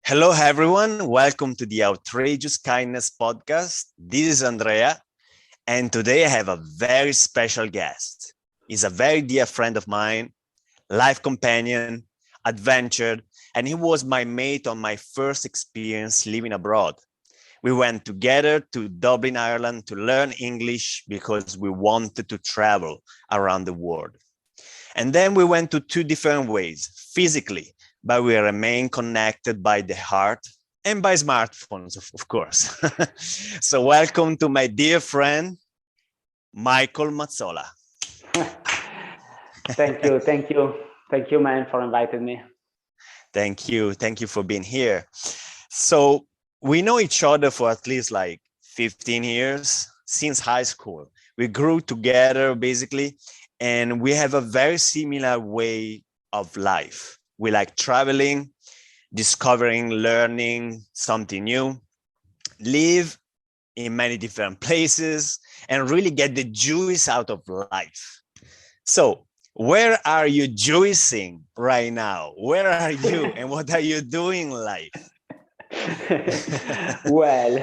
Hello, everyone. Welcome to the Outrageous Kindness podcast. This is Andrea, and today I have a very special guest. He's a very dear friend of mine, life companion, adventure, and he was my mate on my first experience living abroad. We went together to Dublin, Ireland to learn English because we wanted to travel around the world. And then we went to two different ways, physically, but we remain connected by the heart and by smartphones, of course. So welcome to my dear friend, Michael Mazzola. Thank you, man, for inviting me. Thank you for being here. So we know each other for at least like 15 years since high school. We grew together basically, and we have a very similar way of life. We like traveling, discovering, learning something new, live in many different places, and really get the juice out of life. So where are you juicing right now? Where are you and what are you doing in life? well,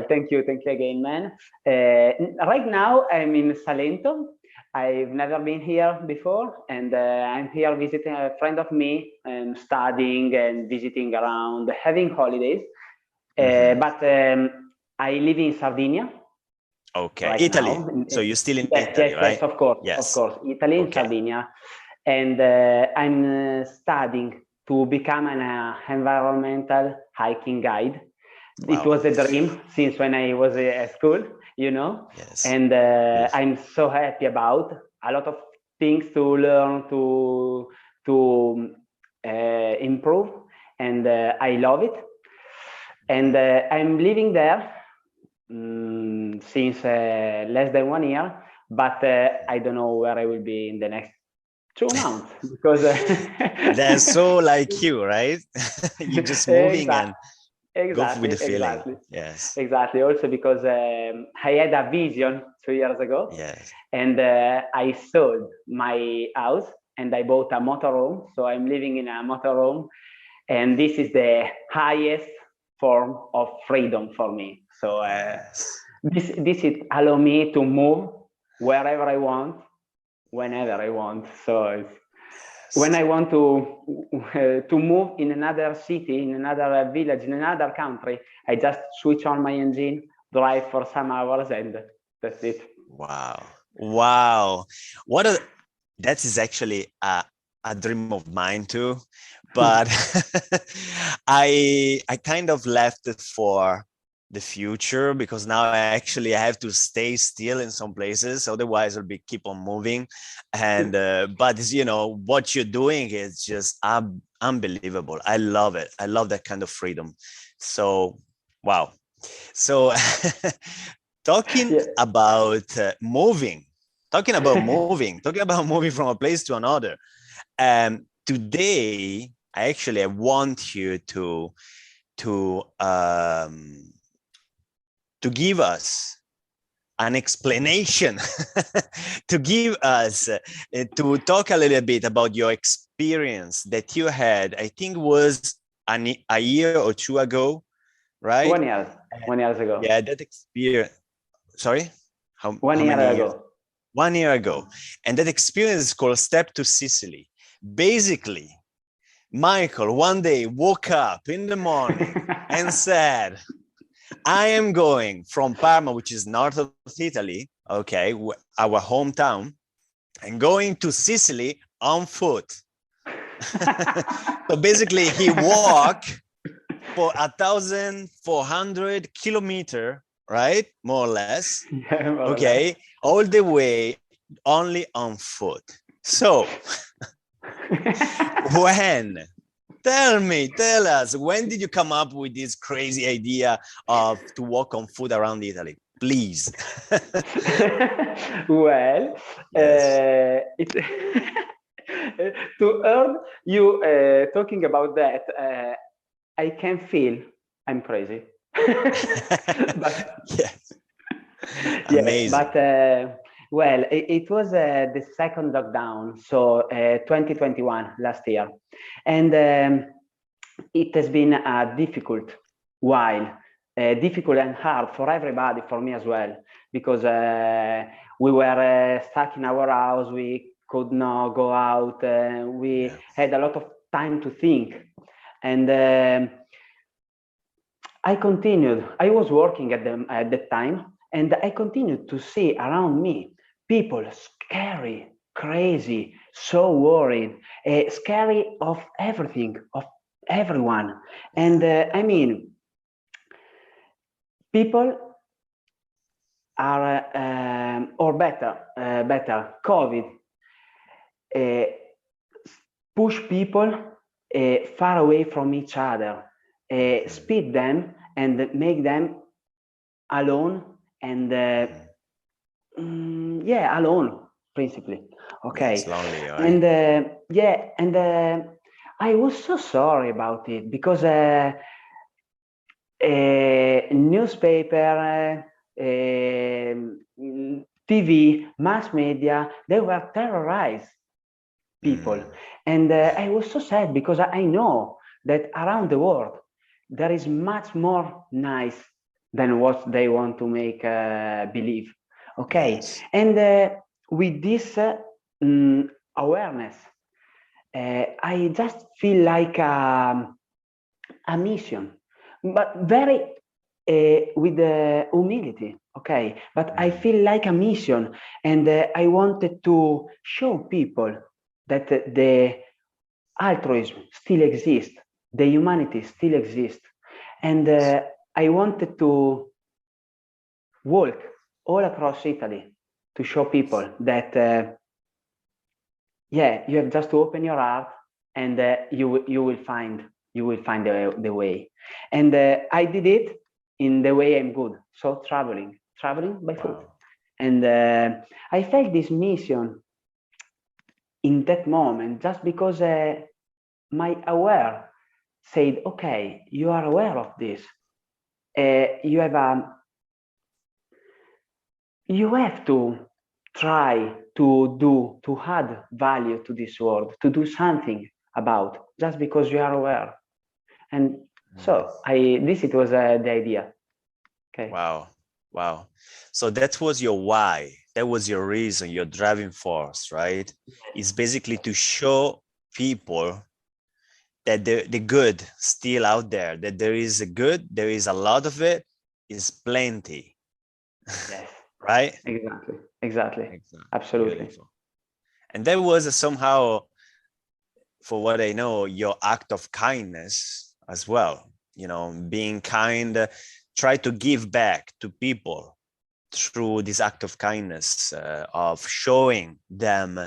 thank you again, man. Right now, I'm in Salento. I've never been here before, and I'm here visiting a friend of me and studying and visiting around, having holidays. But I live in Sardinia. Okay, Right Italy. now. So you're still in yes, Italy, yes, right? Yes, of course, Italy, Okay. Sardinia, and I'm studying to become an environmental hiking guide. Wow. It was a dream since when I was at school, you know. Yes. And I'm so happy about a lot of things to learn, to improve, and I love it. And I'm living there since less than 1 year, but I don't know where I will be in the next 2 months because they're so like you, right? You're just moving and go with the feeling. Yes, exactly. Also because I had a vision 2 years ago. Yes. And I sold my house and I bought a motorhome. So I'm living in a motorhome, and this is the highest form of freedom for me. So this it allow me to move wherever I want, whenever I want. So when I want to move in another city, in another village, in another country, I just switch on my engine, drive for some hours, and that's it. Wow. That is actually a dream of mine too, but I kind of left it for the future because now I have to stay still in some places, otherwise I'll be keep on moving. And but you know what you're doing is just unbelievable. I love it. I love that kind of freedom. So wow. So talking about moving from a place to another. Today I want you to give us an explanation to give us to talk a little bit about your experience that you had. I think was a year or two ago, right? 1 year. 1 year ago. Yeah, that experience. Sorry? How 1 year many ago. years? 1 year ago. And that experience is called Step to Sicily. Basically, Michael one day woke up in the morning and said, I am going from Parma, which is north of Italy, okay, our hometown, and going to Sicily on foot. So basically, he walked for 1,400 kilometers, right? More or less. Yeah, more okay, all the way only on foot. So tell us, when did you come up with this crazy idea of to walk on foot around Italy? Please. Well, it's to earn you talking about that, I can feel I'm crazy. But, yes. Amazing. But well, it was the second lockdown, so 2021 last year, and it has been a difficult while, difficult and hard for everybody, for me as well, because we were stuck in our house, we could not go out, we had a lot of time to think. And I was working at that time, and I continued to see around me people scary, crazy, so worried, scary of everything, of everyone. And I mean, people are, or better, COVID push people far away from each other, split them and make them alone and alone principally. Okay. Yes, lonely, right? And I was so sorry about it because newspaper, TV, mass media, they were terrorized people. And I was so sad because I know that around the world there is much more nice than what they want to make believe. Okay. Yes. And with this awareness, I just feel like a mission, but very with humility. Okay. But I feel like a mission, and I wanted to show people that the altruism still exists, the humanity still exists. And I wanted to walk all across Italy to show people that, you have just to open your heart, and you will find the way. And I did it in the way I'm good. So traveling by foot. And I felt this mission in that moment, just because my aware said, okay, you are aware of this. You have to try to add value to this world, to do something about, just because you are aware. And so it was the idea. Okay. Wow. So that was your why. That was your reason, your driving force, right? It's basically to show people that the good still out there, that there is a good, there is a lot of it, is plenty. Yes. Right? Exactly. Absolutely. Beautiful. And that was somehow, for what I know, your act of kindness as well. You know, being kind, try to give back to people through this act of kindness, of showing them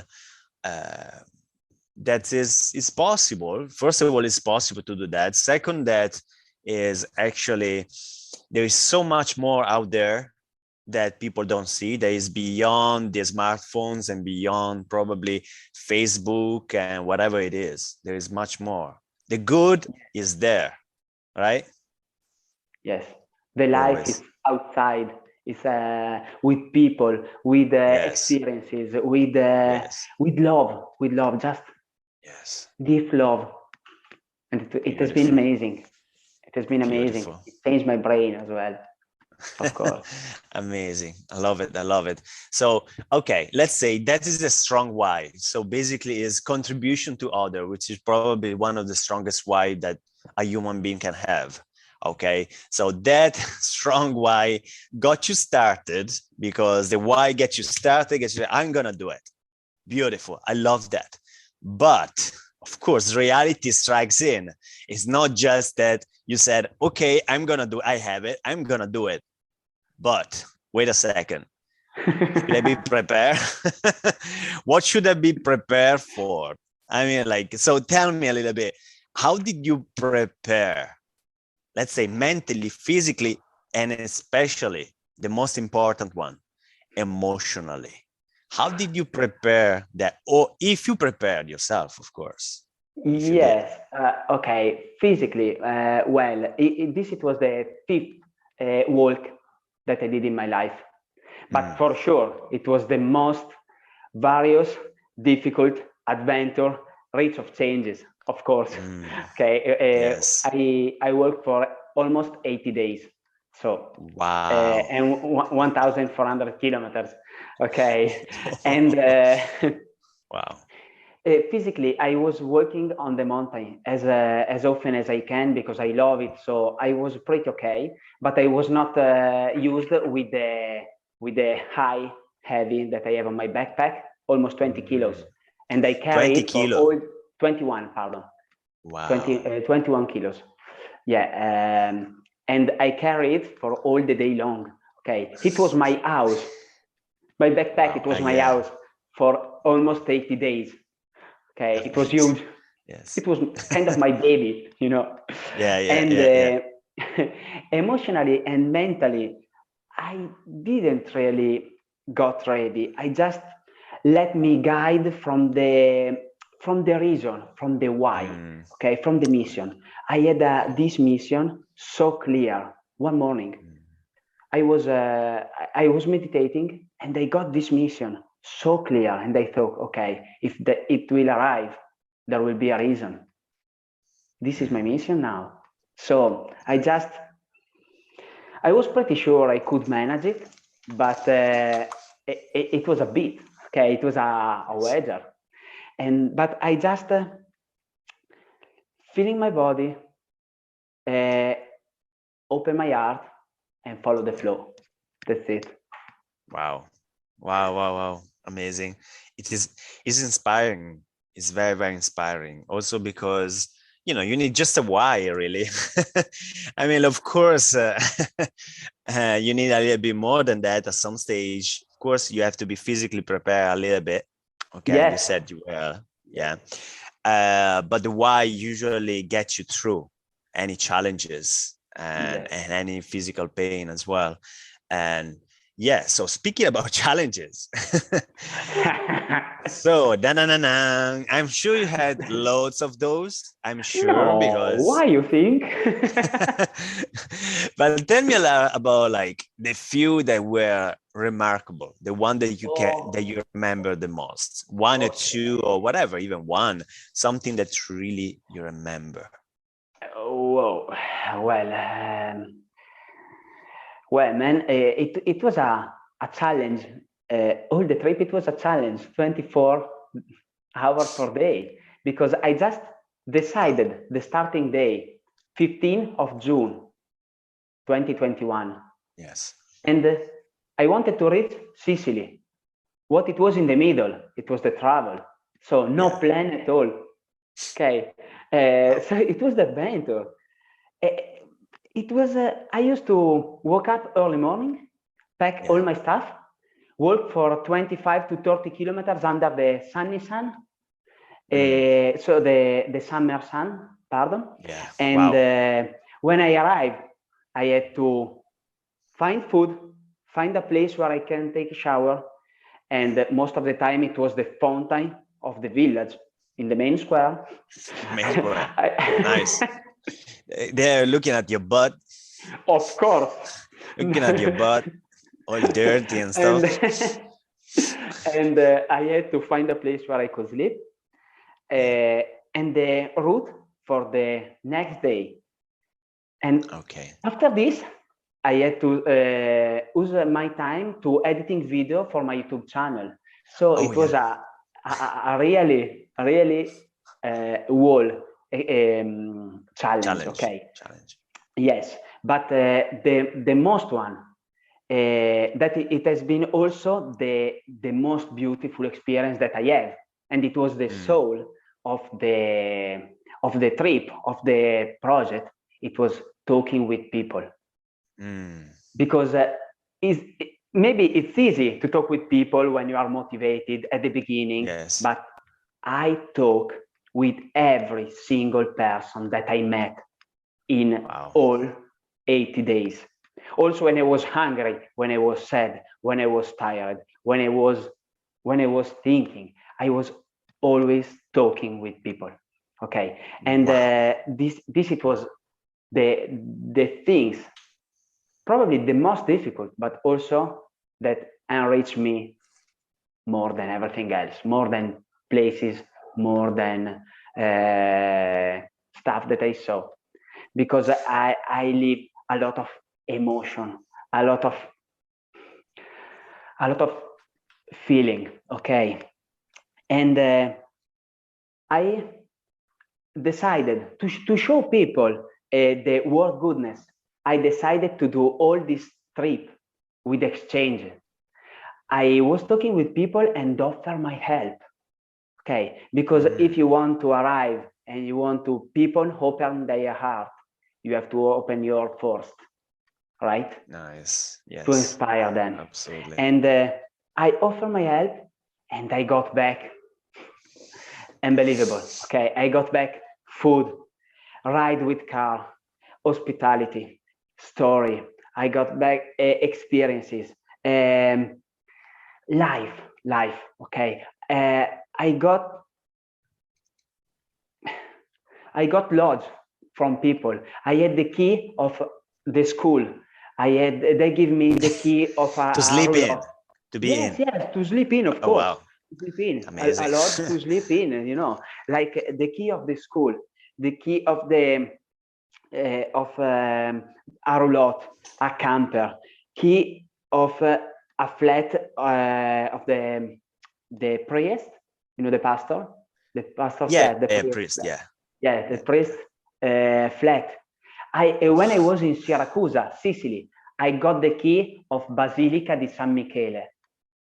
that is possible. First of all, it's possible to do that. Second, that is actually, there is so much more out there that people don't see, that is beyond the smartphones and beyond probably Facebook and whatever it is. There is much more. The good is there, right? Yes. The life is outside. It's with people, with experiences, with love, just deep love. And it has been amazing. It has been amazing. Beautiful. It changed my brain as well. Of course. Amazing. I love it. So, okay, let's say that is a strong why. So basically is contribution to other, which is probably one of the strongest why that a human being can have. Okay, so that strong why got you started, because the why gets you started, I'm gonna do it. Beautiful. I love that. But of course, reality strikes in. It's not just that you said, okay, I have it, I'm gonna do it. But wait a second. Should I be prepared? What should I be prepared for? I mean, like, so tell me a little bit, how did you prepare? Let's say mentally, physically, and especially the most important one, emotionally. How did you prepare that? Or if you prepared yourself, of course. Yes. Okay. Physically, well, it was the fifth walk that I did in my life. But for sure, it was the most various, difficult adventure, rich of changes of course. Okay, Yes. I worked for almost 80 days, so Wow. and 1,400 kilometers. Okay, and Wow. physically, I was working on the mountain as often as I can because I love it. So I was pretty okay, but I was not used with the high heavy that I have on my backpack, almost 20 kilos, and I carry 20 it for kilo. all 21. Pardon, Wow. 21 kilos. Yeah, and I carry it for all the day long. Okay, it was my house, my backpack. Wow. It was my Yeah. house for almost 80 days. Okay, it was Amazing. huge. Yes. It was kind of my baby, you know. Yeah, yeah, And yeah, yeah. emotionally and mentally, I didn't really got ready. I just let me guide from the reason, from the why, Mm. okay, from the mission. I had this mission so clear. One morning, I was meditating and I got this mission so clear, and I thought, okay, if it will arrive, there will be a reason. This is my mission now. So I was pretty sure I could manage it, but it was a bit, okay, it was a wager. But I just feeling my body, uh, open my heart and follow the flow. That's it. Wow. Wow, wow, wow. Amazing. It is it's inspiring. It's very, very inspiring. Also because, you need just a why, really. I mean, of course, you need a little bit more than that at some stage. Of course, you have to be physically prepared a little bit. Okay, you Yes, said you were, yeah. But the why usually gets you through any challenges yes. and any physical pain as well. And yeah, so speaking about challenges, so I'm sure you had loads of those. I'm sure No, because why you think? but tell me about like the few that were remarkable, the one that you remember the most, one or two Okay. or whatever, even one, something that really you remember. Whoa. Well, well, man, it was a challenge. All the trip, it was a challenge, 24 hours per day, because I just decided the starting day, 15th of June, 2021. Yes. And I wanted to reach Sicily. What it was in the middle, it was the travel. So no Yeah. plan at all. Okay. Wow. So it was the adventure. Uh, It was, I used to wake up early morning, pack Yeah. all my stuff, walk for 25 to 30 kilometers under the sunny sun. Mm. So the summer sun, pardon. Yeah. And Wow. when I arrived, I had to find food, find a place where I can take a shower. And most of the time it was the fountain of the village in the main square. Main square. Nice. I, They're looking at your butt, of course. looking at your butt, all dirty and and stuff. and I had to find a place where I could sleep. Yeah. And the route for the next day. And Okay. after this, I had to use my time to editing video for my YouTube channel. So Oh it was yeah. a really wall challenge. Challenge. Okay. Challenge. Yes, but the most one that it has been also the most beautiful experience that I have, and it was the soul of the trip, of the project. It was talking with people, because maybe it's easy to talk with people when you are motivated at the beginning, Yes. but I talk with every single person that I met in Wow. all 80 days. Also, when I was hungry, when I was sad, when I was tired, when I was thinking, I was always talking with people. Okay, and Wow. this it was the things, probably the most difficult, but also that enriched me more than everything else, more than places, more than stuff that I saw, because I live a lot of emotion, a lot of feeling. Okay, and I decided to show people the world goodness. I decided to do all this trip with exchange. I was talking with people and offer my help. Okay, because if you want to arrive and you want to people open their heart, you have to open your first, right? Nice. Yes. To inspire them. Absolutely. And I offer my help, and I got back unbelievable. Okay, I got back food, ride with car, hospitality, story. I got back experiences, life. Okay, I got lodge from people. I had the key of the school. They give me the key of to sleep in, roulotte. to be Yes, in. yes, to sleep in, of Oh, course. wow. To sleep in, Amazing. a lodge to sleep in. You know, like the key of the school, the key of the a roulotte, a camper, key of a flat of the priest. You know, the pastor Yeah, flat, the priest priest. flat. Yeah. The priest flat. When I was in Syracuse, Sicily, I got the key of Basilica di San Michele.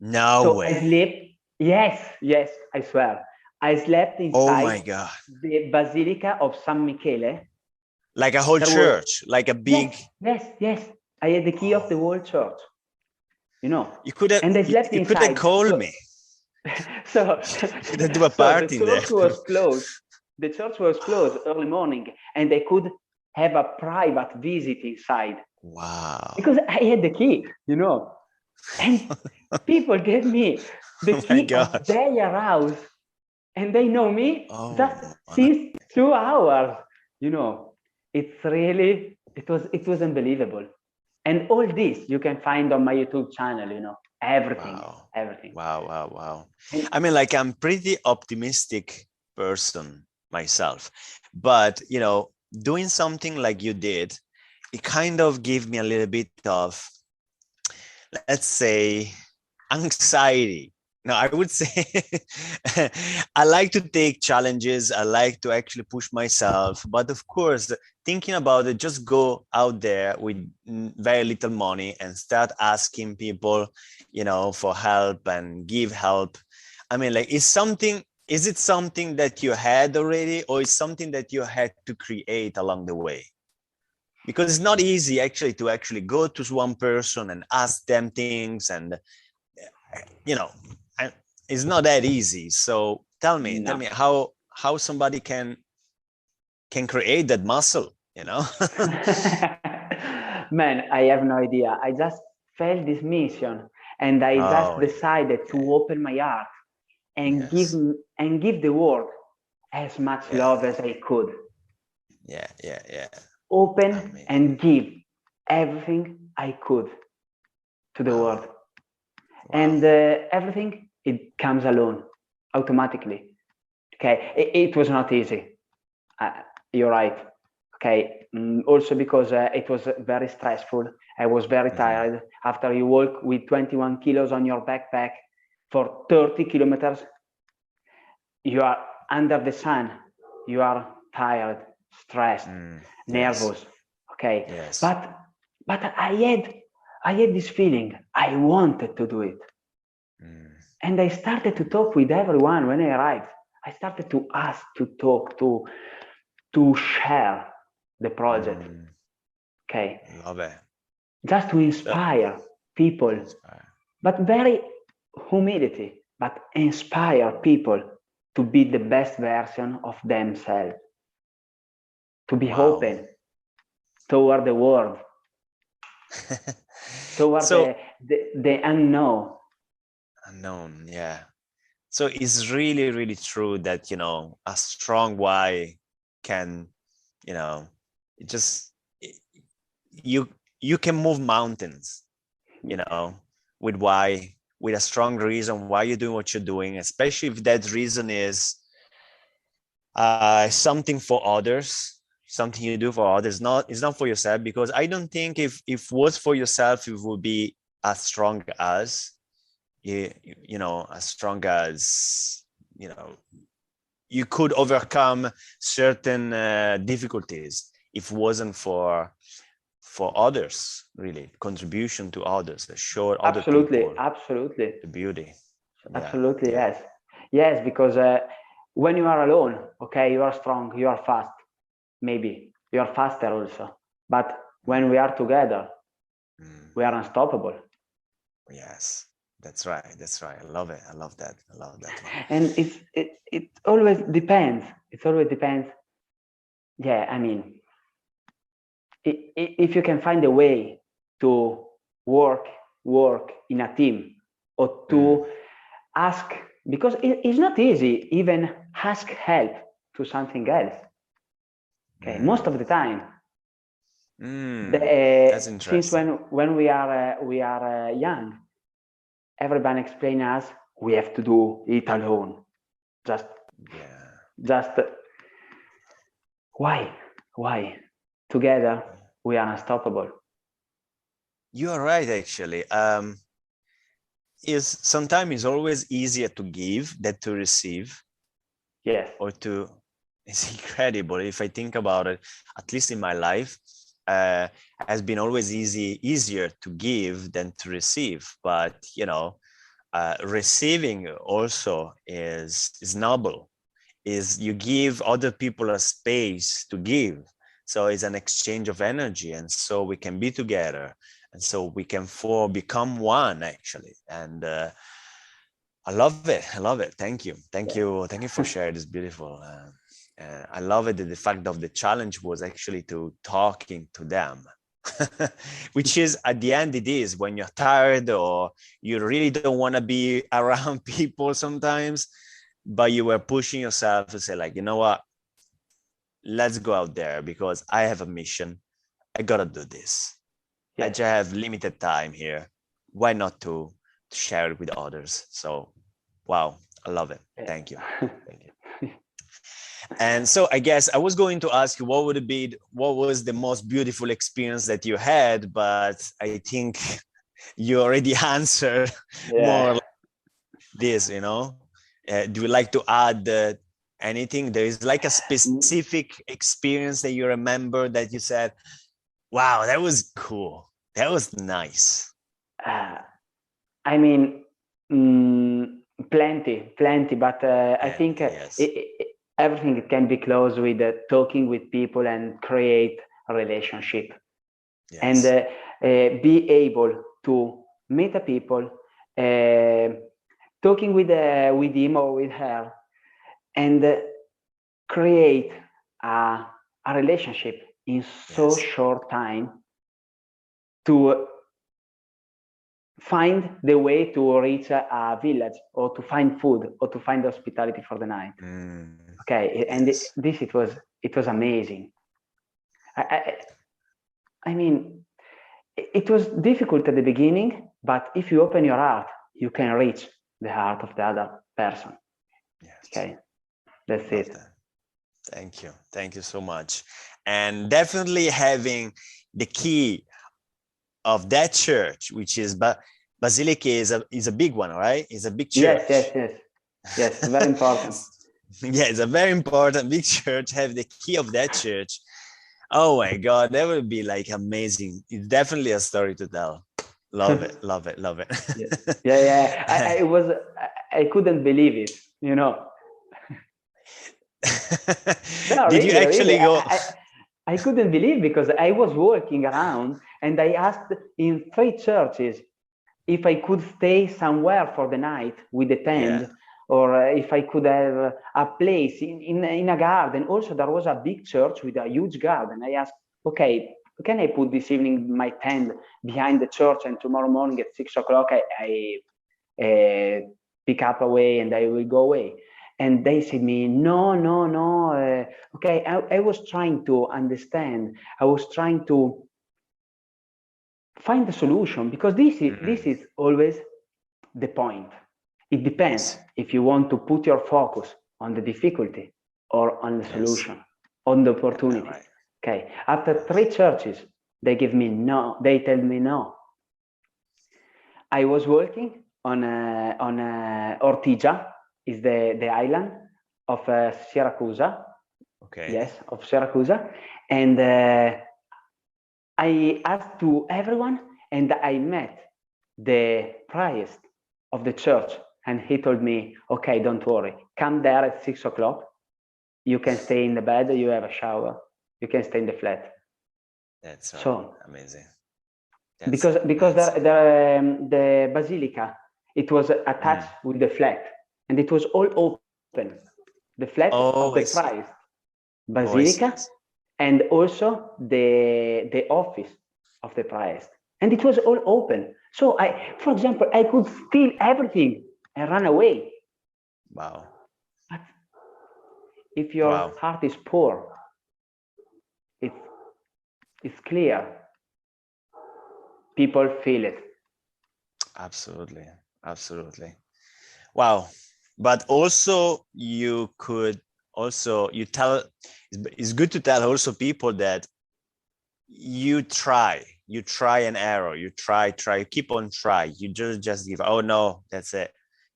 No so way. I slept. Yes, I swear. I slept Oh my inside God. the Basilica of San Michele. Like a whole church, like a big. Yes. I had the key of the whole church. You know. You could have. And I slept You could have inside. called me. So, Could have do a the party in there. church was closed. The church was closed early morning, and I could have a private visit inside. Wow. Because I had the key, you know. And people gave me the key of their house, and they know me just since 2 hours. You know, it's really, it was unbelievable. And all this you can find on my YouTube channel, you know, everything. Wow. I mean, like, I'm pretty optimistic person myself, but, you know, doing something like you did, it kind of gave me a little bit of, let's say, anxiety. No, I would say I like to take challenges. I like to actually push myself. But of course, thinking about it, just go out there with very little money and start asking people, you know, for help and give help. I mean, like, is it something that you had already, or is something that you had to create along the way? Because it's not easy actually to actually go to one person and ask them things, and, you know, it's not that easy. So tell me how somebody can create that muscle, you know? Man, I have no idea. I just felt this mission, and I just decided to open my heart and give the world as much love as I could. Yeah. Open and give everything I could to the world. And everything, it comes alone, automatically. Okay, it was not easy. You're right. Okay, also because it was very stressful. I was very tired. After you walk with 21 kilos on your backpack for 30 kilometers, you are under the sun. You are tired, stressed, nervous. Okay, but I had this feeling. I wanted to do it. And I started to talk with everyone when I arrived. I started to ask, to talk, to share the project. Okay. Love it. Just to inspire people, but very humility, but inspire people to be the best version of themselves, to be open toward the world, toward the unknown. Yeah. So it's really, really true that, you know, a strong why can, you know, you can move mountains, you know, with a strong reason why you're doing what you're doing, especially if that reason is something for others, something you do for others. It's not for yourself, because I don't think if it was for yourself, it would be as strong as as strong as you could overcome certain difficulties if it wasn't for others, really contribution to others that show other people absolutely the beauty. Absolutely, yes, because when you are alone, okay, you are strong, you are fast, maybe you are faster also, but when we are together, we are unstoppable. Yes, that's right. I love it. I love that one. And it always depends. Yeah, I mean, if you can find a way to work in a team, or to ask, because it's not easy even ask help to something else, okay, most of the time. That's interesting. Since when we are young, everyone explain us we have to do it alone, just why together we are unstoppable. You are right, actually. Is sometimes it's always easier to give than to receive. Yes. Or to, it's incredible if I think about it, at least in my life, has been always easier to give than to receive. But receiving also is noble. Is you give other people a space to give. So it's an exchange of energy, and so we can be together, and so we can become one, actually. And I love it. Thank you for sharing this beautiful. I love it that the fact of the challenge was actually to talking to them, which is, at the end, it is when you're tired or you really don't want to be around people sometimes, but you were pushing yourself to say, like, you know what, let's go out there because I have a mission. I gotta do this. Yes. I just have limited time here. Why not to share it with others? So, wow, I love it. Thank you. And so I guess I was going to ask you what was the most beautiful experience that you had, but I think you already answered more like this, do you like to add anything? There is like a specific experience that you remember that you said, wow, that was cool. That was nice. I mean, plenty, but I think everything can be closed with talking with people and create a relationship. Yes. And be able to meet the people, talking with him or with her, and create a relationship in so short time, to find the way to reach a village, or to find food, or to find hospitality for the night. Okay, and it was amazing. I mean, it was difficult at the beginning, but if you open your heart, you can reach the heart of the other person. Yes. Okay, that's it. That. Thank you so much. And definitely having the key of that church, which is Basilica, is a big one, right? It's a big church. Yes, very important. Yeah, it's a very important big church. Have the key of that church. Oh my God, that would be like amazing. It's definitely a story to tell. Love it. Yeah. I couldn't believe it, No, Did you actually go? I couldn't believe, because I was walking around and I asked in 3 churches if I could stay somewhere for the night with a tent, or if I could have a place in a garden. Also, there was a big church with a huge garden. I asked, okay, can I put this evening my tent behind the church, and tomorrow morning at 6 o'clock I pick up away and I will go away? And they said me, no. Okay, I was trying to understand. I was trying to find the solution, because this is always the point. It depends if you want to put your focus on the difficulty, or on the Yes. solution, on the opportunity. Right. Okay. After 3 churches, they give me no. They tell me no. I was working on Ortigia, is the island of Siracusa. Okay. Yes, of Siracusa, and I asked to everyone, and I met the priest of the church, and he told me, "Okay, don't worry. Come there at 6 o'clock. You can stay in the bed. You have a shower. You can stay in the flat." That's So amazing. because the basilica, it was attached with the flat, and it was all open. The flat of the I see. priest, Oh, I see. basilica, and also the office of the priest, and it was all open. So for example, I could steal everything and run away. Wow. But if your heart is poor, it's clear. People feel it. Absolutely. Absolutely. Wow. But also you could also, it's good to tell also people that you try and error, you try, keep on try. You just give, oh no, that's it.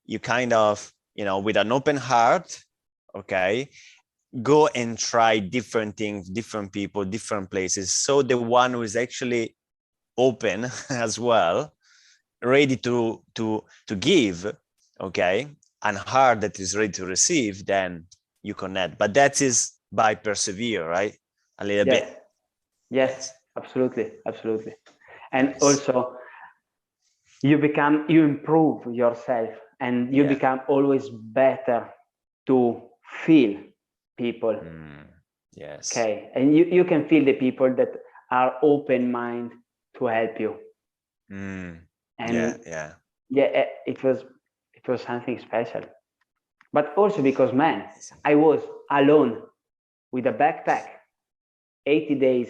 You kind of, with an open heart, okay, go and try different things, different people, different places. So the one who is actually open as well, ready to give, okay, and heart that is ready to receive, then you connect. But that is by persevere, right? A little bit. Yes, absolutely. And Nice. also you improve yourself, and you become always better to feel people. Yes. Okay. And you can feel the people that are open mind to help you. And yeah, it was something special. But also because, man, I was alone with a backpack, 80 days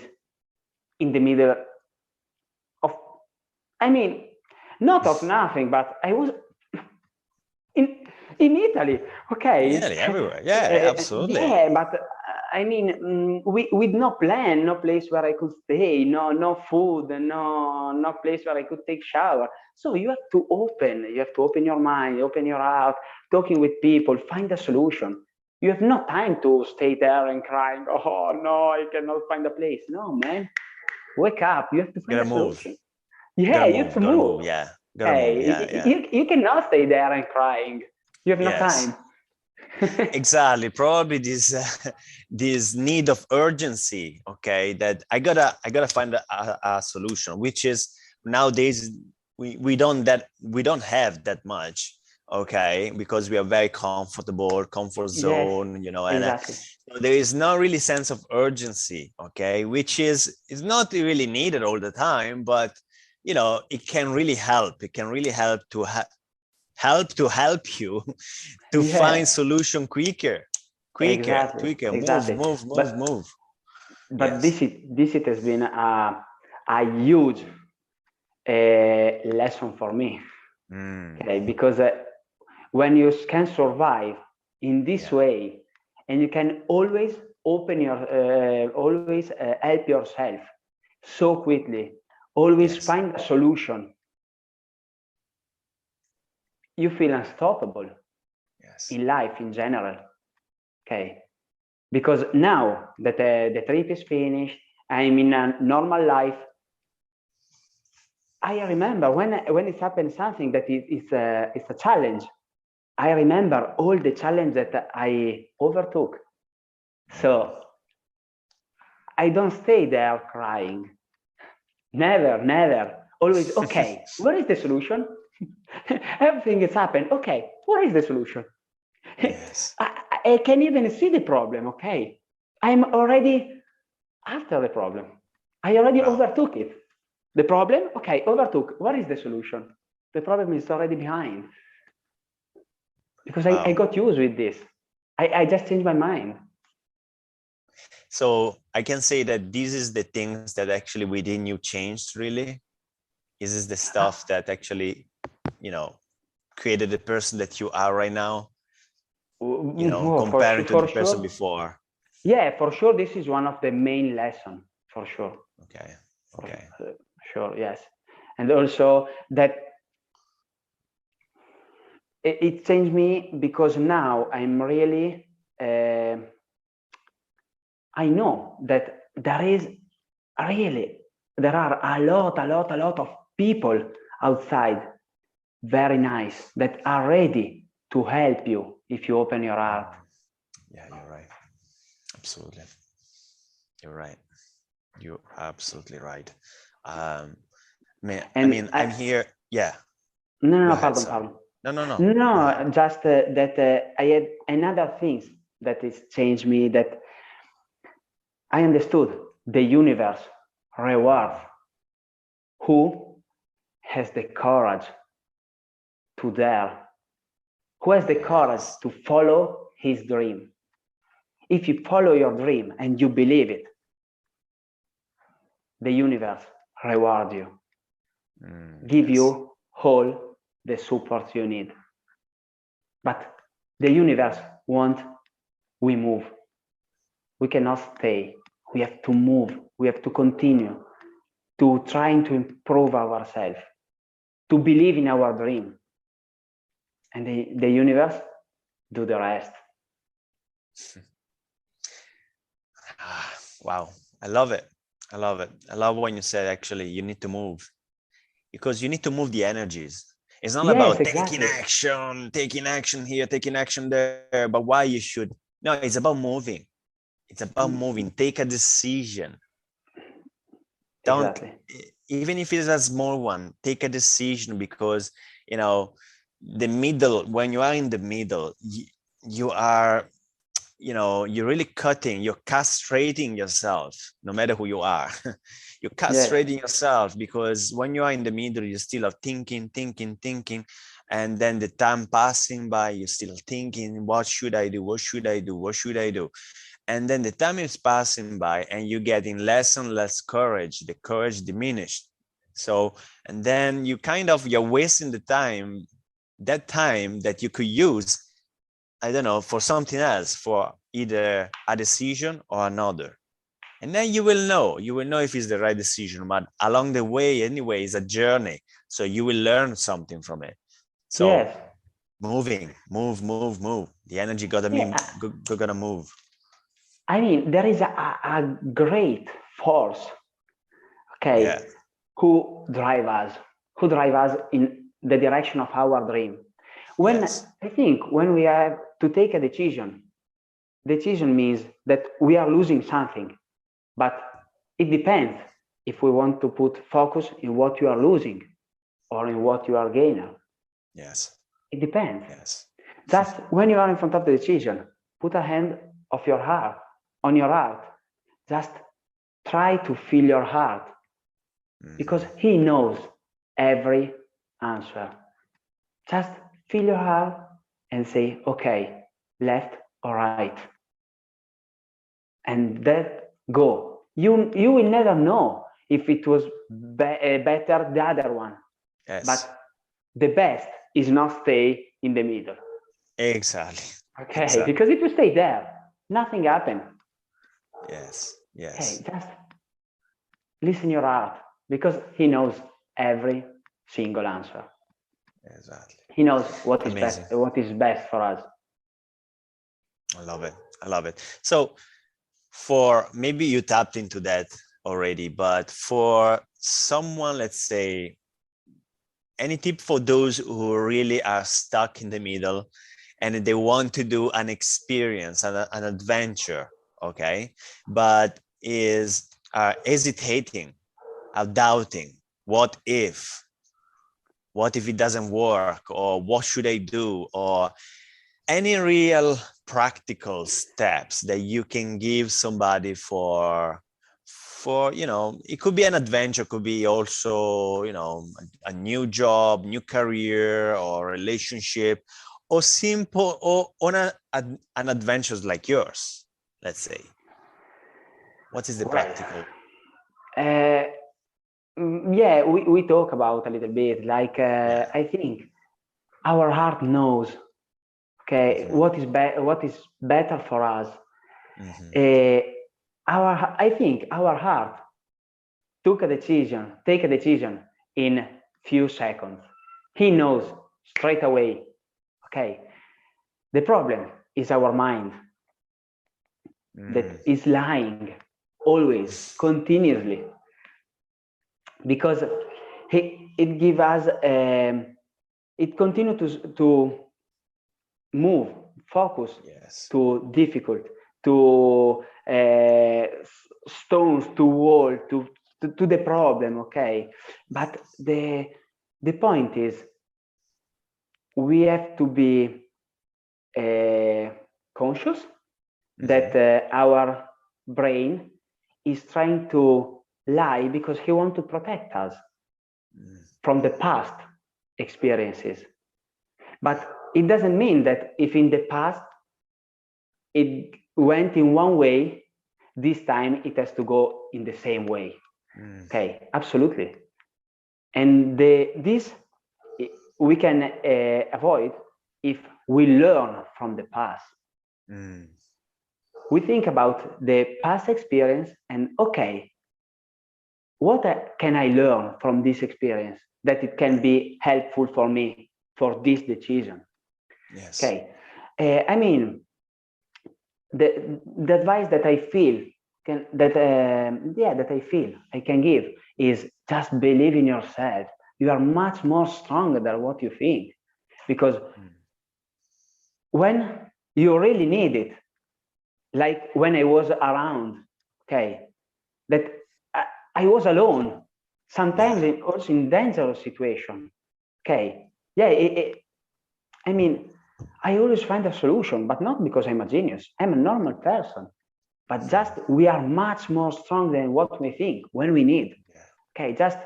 in the middle of, not of nothing, but I was in Italy, okay? Italy, everywhere. Yeah, absolutely. Yeah, but with no plan, no place where I could stay, no food, no place where I could take shower. So you have to open your mind, open your heart, talking with people, find a solution. You have no time to stay there and crying, oh no, I cannot find a place. No, man, wake up. You have to find a solution. Yeah, you have to move. Yeah, you cannot stay there and crying. You have no time. Exactly. Probably this need of urgency, okay, that I gotta find a solution, which is nowadays we don't have that much, okay, because we are very comfort zone, and exactly. so there is no really sense of urgency, okay, which is not really needed all the time, but it can really help. It can really help to help you to find solution quicker, Exactly. move. But this has been a huge lesson for me. Okay, because when you can survive in this way, and you can always help yourself so quickly, always find a solution, you feel unstoppable in life in general. Okay, because now that the trip is finished, I'm in a normal life. I remember when it happened something that is a challenge. I remember all the challenge that I overtook. So I don't stay there crying. Never. Always, okay, where is the solution? Everything has happened. Okay, where is the solution? I can even see the problem. Okay, I'm already after the problem. I already overtook it. The problem, okay, overtook. What is the solution? The problem is already behind. Because I got used with this. I just changed my mind. So I can say that this is the things that actually within you changed, really. This is the stuff that actually, created the person that you are right now. comparing to the person sure. before. Yeah, for sure. This is one of the main lessons, for sure. Okay. For sure, yes. And also that it changed me because now I'm really, I know that there are a lot of people outside, very nice, that are ready to help you if you open your heart. Yeah, you're right. Absolutely. You're right. You're absolutely right. I mean, I'm here. Yeah. Go No, ahead, pardon, sorry. pardon. No. Go ahead. No, just that I had another things that has changed me, that I understood the universe rewards who has the courage to dare, who has the courage Yes. to follow his dream. If you follow your dream and you believe it, the universe reward you, give Yes. you all the support you need. But the universe wants we move. We cannot stay. We have to move. We have to continue to trying to improve ourselves, to believe in our dream. And the universe do the rest. Wow. I love it. I love it. I love when you said actually you need to move, because you need to move the energies. It's not Yes, about exactly. taking action here, taking action there, but why you should. No, it's about moving. It's about moving. Take a decision. Don't, Exactly. even if it's a small one, take a decision, because the middle, when you are in the middle, you are, you're really cutting, you're castrating yourself, no matter who you are. You're Yes. castrating yourself, because when you are in the middle, you still are thinking, and then the time passing by, you're still thinking, what should I do, what should I do, what should I do? And then the time is passing by and you're getting less and less courage, the courage diminished. So, and then you're wasting the time, that time that you could use, I don't know, for something else, for either a decision or another. And then you will know if it's the right decision. But along the way, anyway, it's a journey. So you will learn something from it. So Yes. moving, move. The energy Yeah. gotta move. I mean, there is a great force, Yeah. okay, who drive us in the direction of our dream. Yes. I think when we have to take a decision means that we are losing something, but it depends if we want to put focus in what you are losing or in what you are gaining. Yes. It depends. Yes. Just when you are in front of the decision, put a hand of your heart on your heart. Just try to feel your heart, because he knows every answer. Just feel your heart and say, okay, left or right. And that go. You will never know if it was better the other one. Yes. But the best is not stay in the middle. Exactly. Okay, Exactly. because if you stay there, nothing happens. Yes. Yes. Okay, just listen your heart, because he knows every single answer. Exactly. He knows what is Amazing. best for us. I love it. I love it. So for maybe you tapped into that already, but for someone, let's say, any tip for those who really are stuck in the middle and they want to do an experience, an adventure, okay, but is hesitating, doubting, what if it doesn't work, or what should I do, or any real practical steps that you can give somebody for it could be an adventure, could be also a new job, new career, or relationship, or simple, or on an adventures like yours, let's say. What is the practical? Uh, yeah, we talk about a little bit, like Yeah. I think our heart knows, Okay, what is better for us? I think our heart take a decision in few seconds. He knows straight away. Okay, the problem is our mind that is lying always, continuously, because it gives us it continues to move focus to difficult, to stones, to wall, to the problem. Okay, but the point is we have to be conscious that our brain is trying to lie because he wants to protect us from the past experiences. But it doesn't mean that if in the past it went in one way, this time it has to go in the same way. Okay, absolutely. And this we can avoid if we learn from the past. We think about the past experience and, okay, what can I learn from this experience that it can be helpful for me for this decision? Yes. Okay. I mean, the advice that I feel I can give is just believe in yourself. You are much more stronger than what you think, because when you really need it, like when I was around, okay, that I was alone, sometimes also in dangerous situation. Okay, I mean, I always find a solution, but not because I'm a genius. I'm a normal person, but just we are much more strong than what we think when we need. Okay, just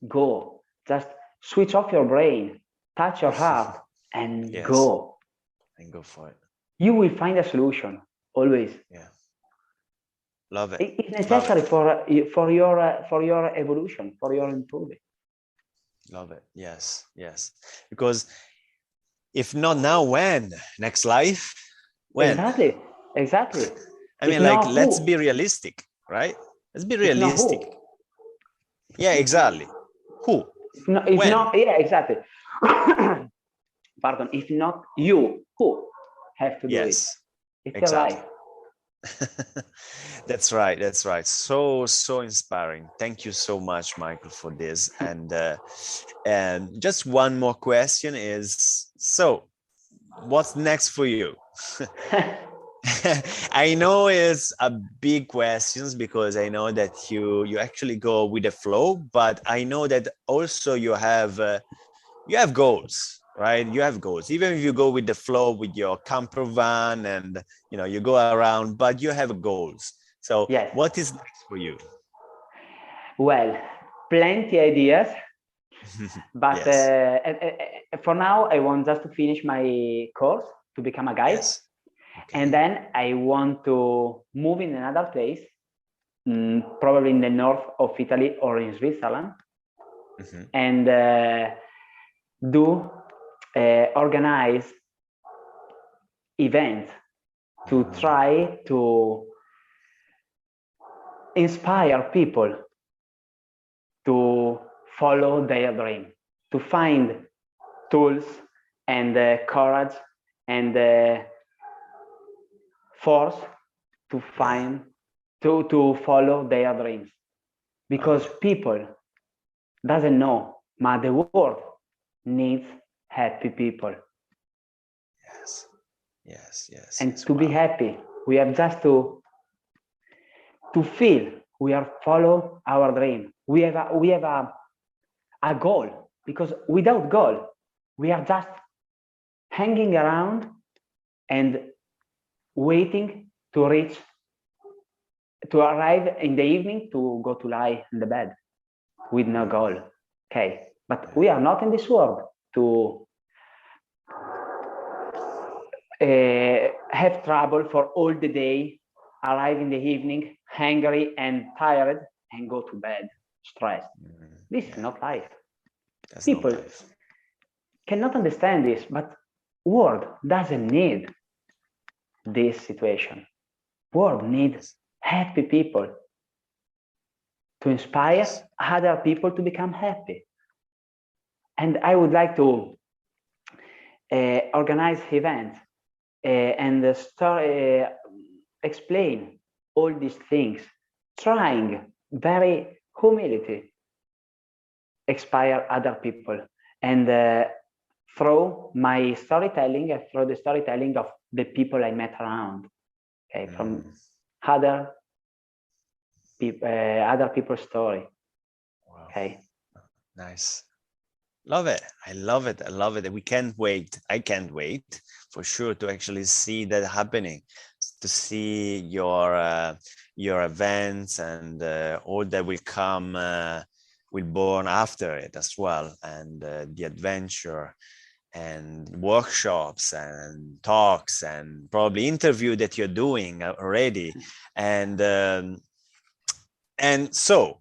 go, just switch off your brain, touch your heart, and go. And go for it. You will find a solution always. Yeah, love it. It's necessary for your evolution, for your improvement. Love it. Yes, yes. Because if not now, when? Next life? When? Exactly. I mean, like, let's be realistic, right? Let's be realistic. Yeah, exactly. Who? If not, yeah, exactly. Pardon. If not you, who have to do it? It's your life. That's right. That's right. So inspiring. Thank you so much, Michael, for this. And just one more question is, so what's next for you? I know it's a big questions because I know that you actually go with the flow, but I know that also you have goals, right? You have goals. Even if you go with the flow with your camper van and you go around, but you have goals. So what is next for you? Well, plenty ideas, but for now I want just to finish my course to become a guide. And then I want to move in another place, probably in the north of Italy or in Switzerland, and organize events to try to inspire people to follow their dream, to find tools and courage and force to find to follow their dreams, because people doesn't know, but the world needs happy people. Yes. And to be happy, we have just to feel we are follow our dream. We have a goal, because without goal, we are just hanging around and waiting to arrive in the evening to go to lie in the bed with no goal. Okay, but we are not in this world to have trouble for all the day, arrive in the evening hungry and tired and go to bed stressed. This is not life. People cannot understand this, but world doesn't need this situation. World needs happy people to inspire other people to become happy. And I would like to organize events and explain all these things, trying very humility, inspire other people, and through my storytelling, through the storytelling of the people I met around, okay, from other people's story. Wow. Okay. Nice. Love it. I love it. I love it. We can't wait. I can't wait for sure to actually see that happening, to see your events and all that will come will born after it as well, and the adventure and workshops and talks and probably interview that you're doing already. And so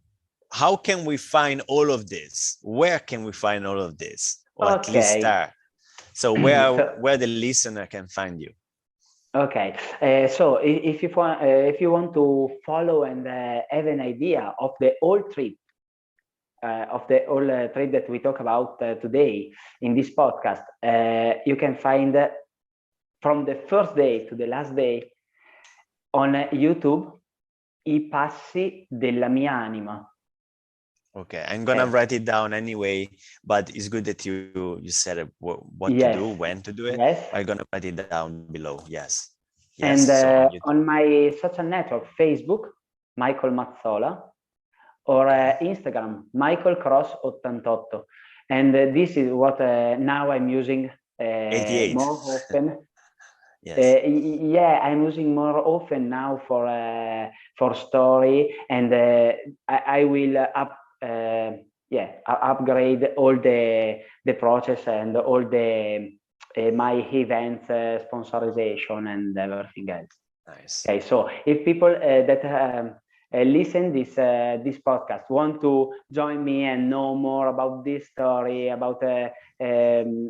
how can we find all of this? Where can we find all of this? Or at least start. So where the listener can find you? Okay, so if you want to follow and have an idea of the whole trip, trip that we talk about today in this podcast, you can find from the first day to the last day on YouTube, I passi della mia anima. Okay, I'm gonna write it down anyway, but it's good that you said what Yes. to do, when to do it. Yes. I'm gonna write it down below. Yes. Yes. And so on my social network, Facebook, Michael Mazzola, or Instagram, Michael Cross 88. And this is what now I'm using 88. more often. Yes. Yeah, I'm using more often now for story, and I will upgrade all the process and all the my events sponsorization and everything else. Nice. Okay, so if people that listen this podcast want to join me and know more about this story, about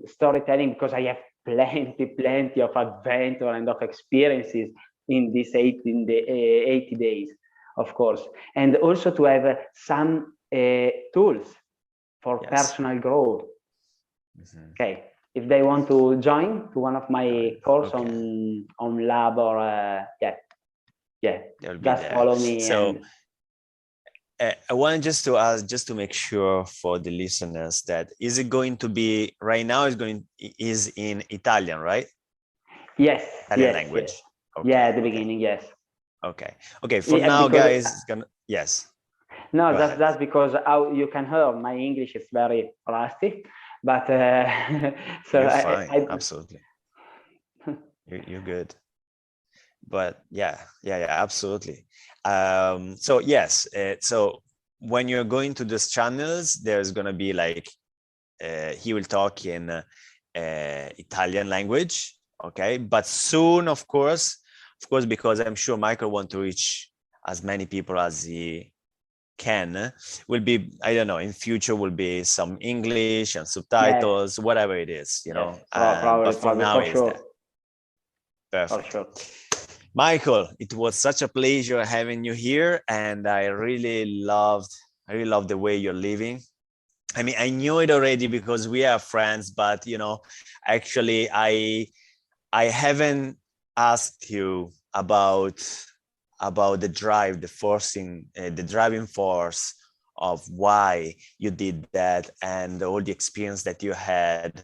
storytelling, because I have plenty of adventure and of experiences in these 80 days, of course, and also to have some tools for personal growth. Okay, if they want to join to one of my course on lab or just follow me. So I want just to ask, just to make sure for the listeners, that is it going to be right now is in Italian, right? Yes. Italian language. Yes. Okay, yeah, at the beginning, yes. Okay. For now, guys, it's gonna yes. No, that's because how you can hear my English is very rusty, but so you're fine. Absolutely. You're good. But yeah, absolutely. So yes, so when you're going to these channels, there's gonna be like he will talk in Italian language, okay? But soon, of course, because I'm sure Michael wants to reach as many people as he can, will be, I don't know, in future will be some English and subtitles, whatever it is, you know. Probably, but for now, it's that. Perfect. For sure. Michael, it was such a pleasure having you here, and I really loved the way you're living. I mean, I knew it already because we are friends, but you know, actually, I haven't asked you about the drive, the driving force of why you did that, and all the experience that you had,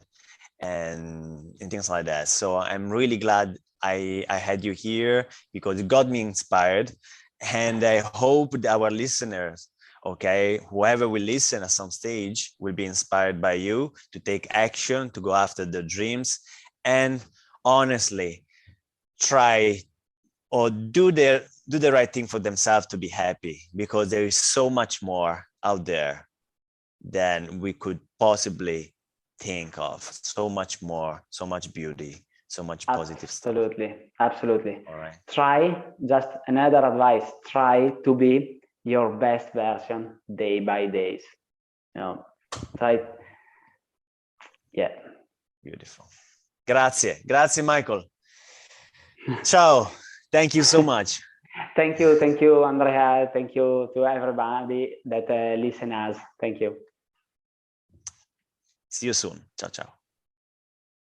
and things like that. So I'm really glad I had you here, because it got me inspired, and I hope that our listeners, okay, whoever will listen at some stage, will be inspired by you to take action, to go after their dreams, and honestly try or do the right thing for themselves to be happy, because there is so much more out there than we could possibly think of. So much more, so much beauty, so much positive stuff. Absolutely. All right. Try, just another advice, try to be your best version day by day. You know, try. Yeah. Beautiful. Grazie. Grazie, Michael. Ciao. Thank you so much. Thank you, Andrea. Thank you to everybody that listen us. Thank you. See you soon. Ciao, ciao.